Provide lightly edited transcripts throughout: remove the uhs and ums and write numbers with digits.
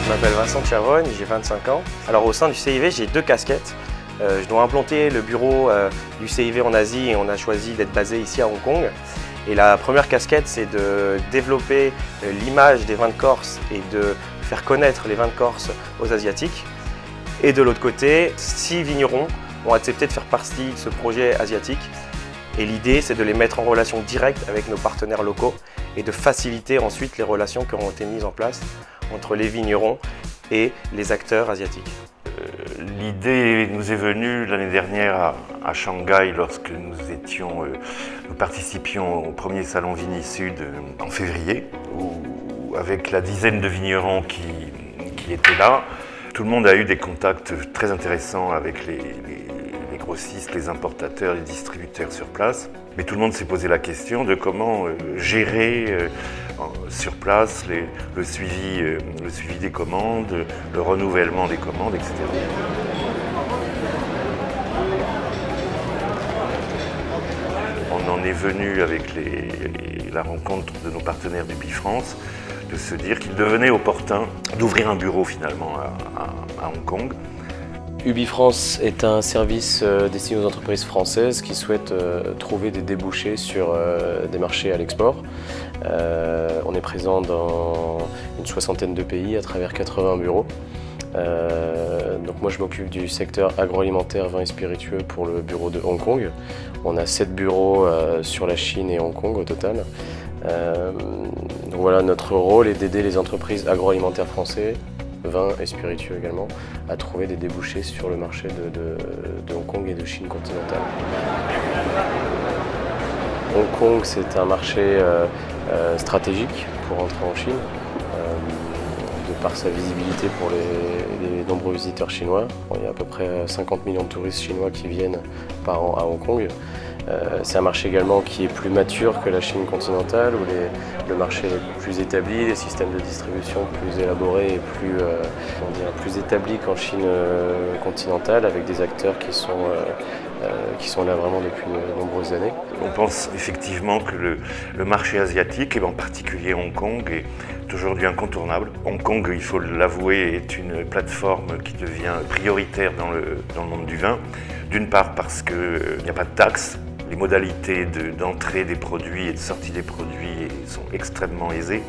Je m'appelle Vincent Chiarogne, j'ai 25 ans. Alors au sein du CIV, j'ai deux casquettes. Je dois implanter le bureau du CIV en Asie et on a choisi d'être basé ici à Hong Kong. Et la première casquette, c'est de développer l'image des vins de Corse et de faire connaître les vins de Corse aux Asiatiques. Et de l'autre côté, 6 vignerons ont accepté de faire partie de ce projet asiatique. Et l'idée, c'est de les mettre en relation directe avec nos partenaires locaux et de faciliter ensuite les relations qui auront été mises en place entre les vignerons et les acteurs asiatiques. L'idée nous est venue l'année dernière à Shanghai lorsque nous participions au premier salon Vigny Sud en février, où avec la dizaine de vignerons qui étaient là, tout le monde a eu des contacts très intéressants avec les grossistes, les importateurs, les distributeurs sur place. Mais tout le monde s'est posé la question de comment gérer sur place le suivi des commandes, le renouvellement des commandes, etc. On en est venu avec la rencontre de nos partenaires du Bifrance de se dire qu'il devenait opportun d'ouvrir un bureau finalement à Hong Kong. Ubifrance est un service destiné aux entreprises françaises qui souhaitent trouver des débouchés sur des marchés à l'export. On est présent dans une soixantaine de pays à travers 80 bureaux. Donc moi je m'occupe du secteur agroalimentaire, vin et spiritueux pour le bureau de Hong Kong. On a 7 bureaux sur la Chine et Hong Kong au total. Donc voilà, notre rôle est d'aider les entreprises agroalimentaires français, vins et spiritueux également, à trouver des débouchés sur le marché de Hong Kong et de Chine continentale. Hong Kong, c'est un marché stratégique pour entrer en Chine, de par sa visibilité pour les nombreux visiteurs chinois. Il y a à peu près 50 millions de touristes chinois qui viennent par an à Hong Kong. C'est un marché également qui est plus mature que la Chine continentale, où le marché est plus établi, les systèmes de distribution plus élaborés et plus établis qu'en Chine continentale, avec des acteurs qui sont là vraiment depuis de nombreuses années. On pense effectivement que le marché asiatique, et en particulier Hong Kong, est aujourd'hui incontournable. Hong Kong, il faut l'avouer, est une plateforme qui devient prioritaire dans le monde du vin. D'une part parce qu'il n'y a pas de taxes. Les modalités d'entrée des produits et de sortie des produits sont extrêmement aisées.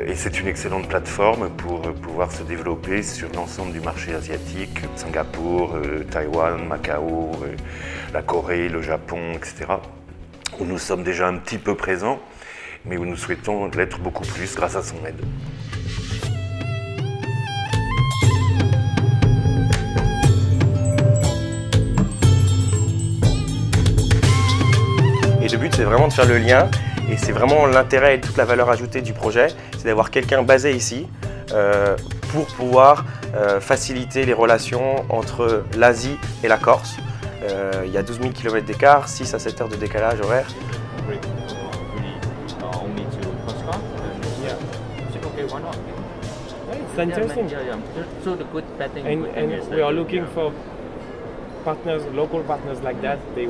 Et c'est une excellente plateforme pour pouvoir se développer sur l'ensemble du marché asiatique, Singapour, Taïwan, Macao, la Corée, le Japon, etc. Où nous sommes déjà un petit peu présents, mais où nous souhaitons l'être beaucoup plus grâce à son aide. Et le but, c'est vraiment de faire le lien, et c'est vraiment l'intérêt et toute la valeur ajoutée du projet, c'est d'avoir quelqu'un basé ici pour pouvoir faciliter les relations entre l'Asie et la Corse. Il y a 12 000 km d'écart, 6 à 7 heures de décalage horaire. It's interesting. And we are looking for partners, local partners like that. They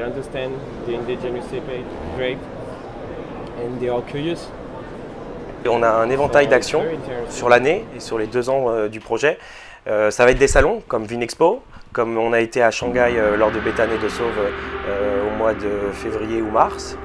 understand the indigenous grape, and they are curious. On a un éventail d'actions sur l'année et sur les 2 ans du projet. Ça va être des salons comme Vinexpo, comme on a été à Shanghai lors de Béthane et de Sauve au mois de février ou mars.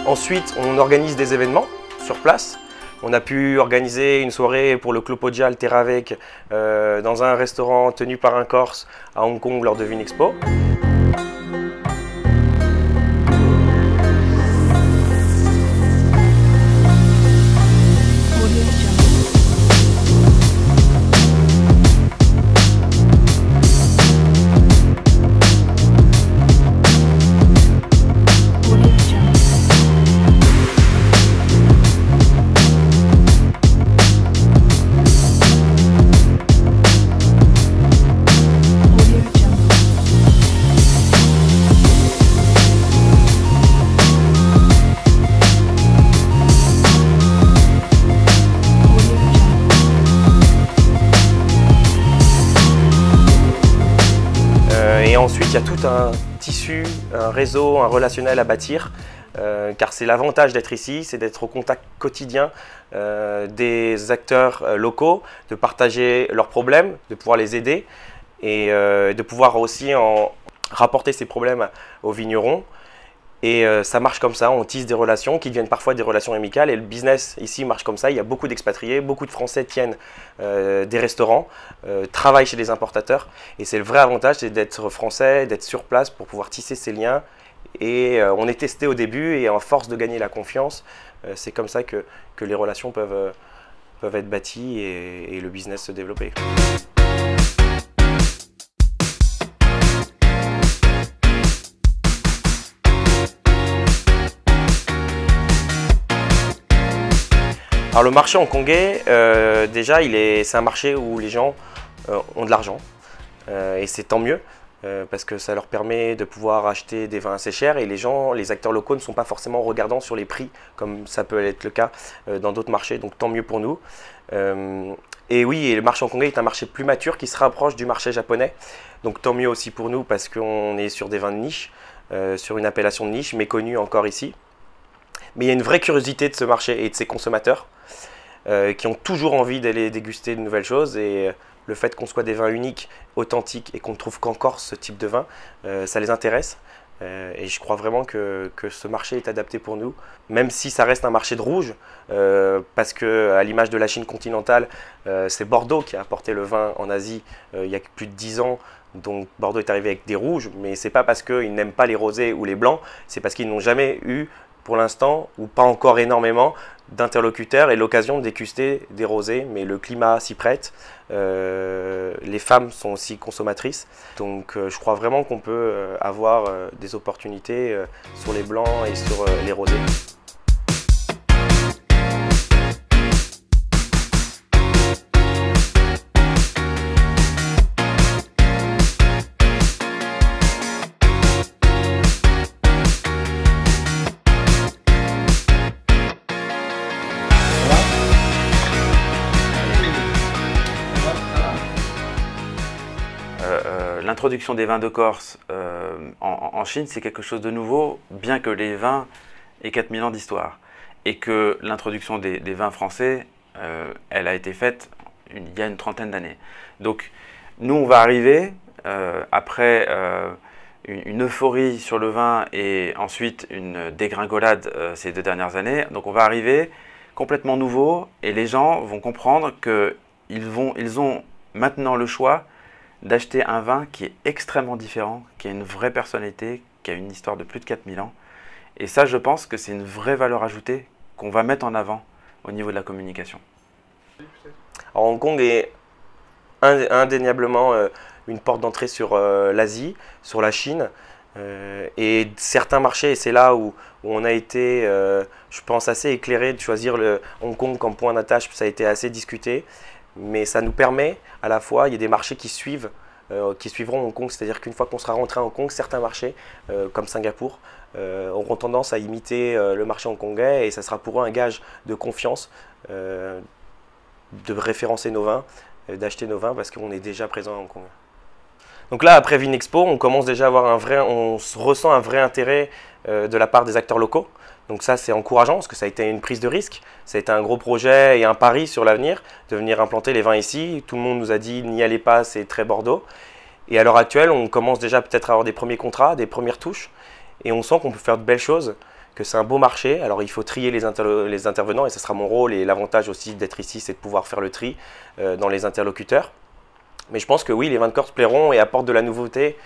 Ensuite, on organise des événements sur place, On a pu organiser une soirée pour le Clopodia Alteravec dans un restaurant tenu par un Corse à Hong Kong lors de Vinexpo. Et ensuite, il y a tout un tissu, un réseau, un relationnel à bâtir, car c'est l'avantage d'être ici, c'est d'être au contact quotidien des acteurs locaux, de partager leurs problèmes, de pouvoir les aider et de pouvoir aussi rapporter ces problèmes aux vignerons. Et ça marche comme ça, on tisse des relations qui deviennent parfois des relations amicales et le business ici marche comme ça. Il y a beaucoup d'expatriés, beaucoup de Français tiennent des restaurants, travaillent chez des importateurs et c'est le vrai avantage, c'est d'être français, d'être sur place pour pouvoir tisser ces liens. Et on est testé au début et en force de gagner la confiance, c'est comme ça que les relations peuvent être bâties et le business se développer. Alors le marché hongkongais, déjà c'est un marché où les gens ont de l'argent et c'est tant mieux parce que ça leur permet de pouvoir acheter des vins assez chers et les acteurs locaux ne sont pas forcément regardants sur les prix comme ça peut être le cas dans d'autres marchés, donc tant mieux pour nous. Et oui, et le marché hongkongais est un marché plus mature qui se rapproche du marché japonais, donc tant mieux aussi pour nous parce qu'on est sur des vins de niche, sur une appellation de niche méconnue encore ici. Mais il y a une vraie curiosité de ce marché et de ses consommateurs qui ont toujours envie d'aller déguster de nouvelles choses et le fait qu'on soit des vins uniques, authentiques et qu'on ne trouve qu'en Corse ce type de vin, ça les intéresse et je crois vraiment que ce marché est adapté pour nous, même si ça reste un marché de rouge parce qu'à l'image de la Chine continentale, c'est Bordeaux qui a apporté le vin en Asie il y a plus de 10 ans. Donc Bordeaux est arrivé avec des rouges, mais ce n'est pas parce qu'ils n'aiment pas les rosés ou les blancs, c'est parce qu'ils n'ont jamais eu pour l'instant, ou pas encore énormément, d'interlocuteurs et l'occasion de déguster des rosés, mais le climat s'y prête. Les femmes sont aussi consommatrices, donc je crois vraiment qu'on peut avoir des opportunités sur les blancs et sur les rosés. L'introduction des vins de Corse en Chine, c'est quelque chose de nouveau, bien que les vins aient 4000 ans d'histoire. Et que l'introduction des vins français, elle a été faite il y a une trentaine d'années. Donc, nous, on va arriver, après une euphorie sur le vin et ensuite une dégringolade ces 2 dernières années. Donc, on va arriver complètement nouveau et les gens vont comprendre qu'ils ont maintenant le choix d'acheter un vin qui est extrêmement différent, qui a une vraie personnalité, qui a une histoire de plus de 4000 ans. Et ça, je pense que c'est une vraie valeur ajoutée qu'on va mettre en avant au niveau de la communication. Alors, Hong Kong est indéniablement une porte d'entrée sur l'Asie, sur la Chine et certains marchés, et c'est là où on a été, je pense, assez éclairé de choisir le Hong Kong comme point d'attache, ça a été assez discuté. Mais ça nous permet, à la fois, il y a des marchés qui suivront Hong Kong, c'est-à-dire qu'une fois qu'on sera rentré à Hong Kong, certains marchés, comme Singapour, auront tendance à imiter le marché hongkongais et ça sera pour eux un gage de confiance, de référencer nos vins, d'acheter nos vins parce qu'on est déjà présent à Hong Kong. Donc là, après Vinexpo, on commence déjà à avoir on ressent un vrai intérêt de la part des acteurs locaux. Donc ça, c'est encourageant parce que ça a été une prise de risque. Ça a été un gros projet et un pari sur l'avenir de venir implanter les vins ici. Tout le monde nous a dit n'y allez pas, c'est très Bordeaux. Et à l'heure actuelle, on commence déjà peut-être à avoir des premiers contrats, des premières touches. Et on sent qu'on peut faire de belles choses, que c'est un beau marché. Alors il faut trier les intervenants et ce sera mon rôle, et l'avantage aussi d'être ici, c'est de pouvoir faire le tri dans les interlocuteurs. Mais je pense que oui, les vins de Corse plairont et apportent de la nouveauté.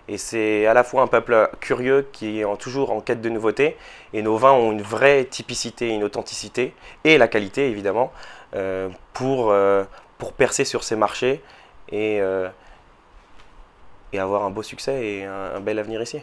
Et c'est à la fois un peuple curieux qui est toujours en quête de nouveauté, et nos vins ont une vraie typicité, une authenticité, et la qualité évidemment, pour percer sur ces marchés et avoir un beau succès et un bel avenir ici.